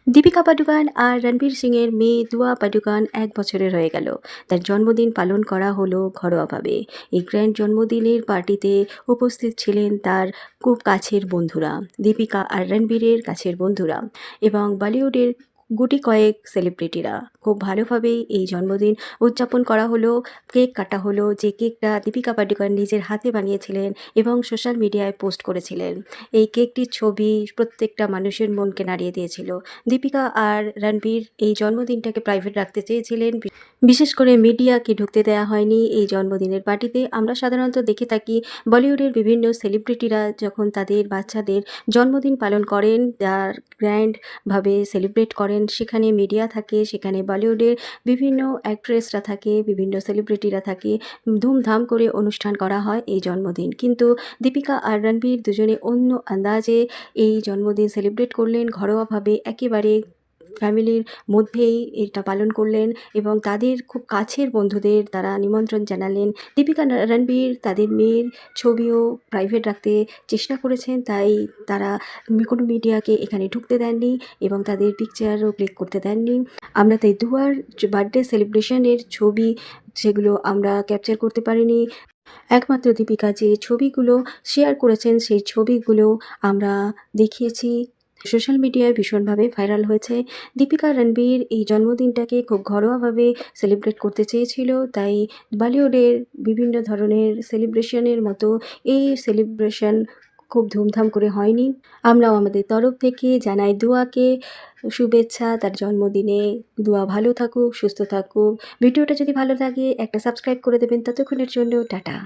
দীপিকা পাডুকোন আর রণবীর সিংয়ের মেয়ে দুয়া পাডুকোন ১ বছরের হয়ে গেল। তার জন্মদিন পালন করা হলো ঘরোয়াভাবে। এই গ্র্যান্ড জন্মদিনের পার্টিতে উপস্থিত ছিলেন তার খুব কাছের বন্ধুরা, দীপিকা আর রণবীরের কাছের বন্ধুরা এবং বলিউডের গুটি কয়েক সেলিব্রিটিরা। খুব ভালোভাবেই এই জন্মদিন উদযাপন করা হলো। কেক কাটা হলো, যে কেকটা দীপিকা পাডুকোন নিজের হাতে বানিয়েছিলেন এবং সোশ্যাল মিডিয়ায় পোস্ট করেছিলেন। এই কেকটির ছবি প্রত্যেকটা মানুষের মনকে নাড়িয়ে দিয়েছিল। দীপিকা আর রণবীর এই জন্মদিনটাকে প্রাইভেট রাখতে চেয়েছিলেন। বিশেষ করে মিডিয়াকে ঢুকতে দেওয়া হয়নি এই জন্মদিনের পার্টিতে। আমরা সাধারণত দেখে থাকি বলিউডের বিভিন্ন সেলিব্রিটিরা যখন তাদের বাচ্চাদের জন্মদিন পালন করেন, তার গ্র্যান্ডভাবে সেলিব্রেট করেন, সেখানে মিডিয়া থাকে, সেখানে বলিউডের বিভিন্ন অ্যাক্ট্রেসরা থাকে, বিভিন্ন সেলিব্রিটিরা থাকে, ধুমধাম করে অনুষ্ঠান করা হয় এই জন্মদিন। কিন্তু দীপিকা আর রণবীর দুজনে অন্য আন্দাজে এই জন্মদিন সেলিব্রেট করলেন, ঘরোয়াভাবে একেবারে ফ্যামিলির মধ্যেই এটা পালন করলেন এবং তাদের খুব কাছের বন্ধুদের তারা নিমন্ত্রণ জানালেন। দীপিকা রণবীর তাদের মেয়ের ছবিও প্রাইভেট রাখতে চেষ্টা করেছেন, তাই তারা কোনো মিডিয়াকে এখানে ঢুকতে দেননি এবং তাদের পিকচারও ক্লিক করতে দেননি। আমরা তাই দুয়ার বার্থডে সেলিব্রেশনের ছবি সেগুলো আমরা ক্যাপচার করতে পারিনি। একমাত্র দীপিকা যে ছবিগুলো শেয়ার করেছেন সেই ছবিগুলো আমরা দেখিয়েছি। সোশ্যাল মিডিয়ায় ভীষণভাবে ভাইরাল হয়েছে। দীপিকা রণবীর এই জন্মদিনটাকে খুব ঘরোয়াভাবে সেলিব্রেট করতে চেয়েছিল, তাই বলিউডের বিভিন্ন ধরনের সেলিব্রেশনের মতো এই সেলিব্রেশন খুব ধুমধাম করে হয়নি। আমরাও আমাদের তরফ থেকে জানাই দুয়াকে শুভেচ্ছা তার জন্মদিনে। দুয়া ভালো থাকুক, সুস্থ থাকুক। ভিডিওটা যদি ভালো লাগে একটা সাবস্ক্রাইব করে দেবেন। ততক্ষণের জন্য টাটা।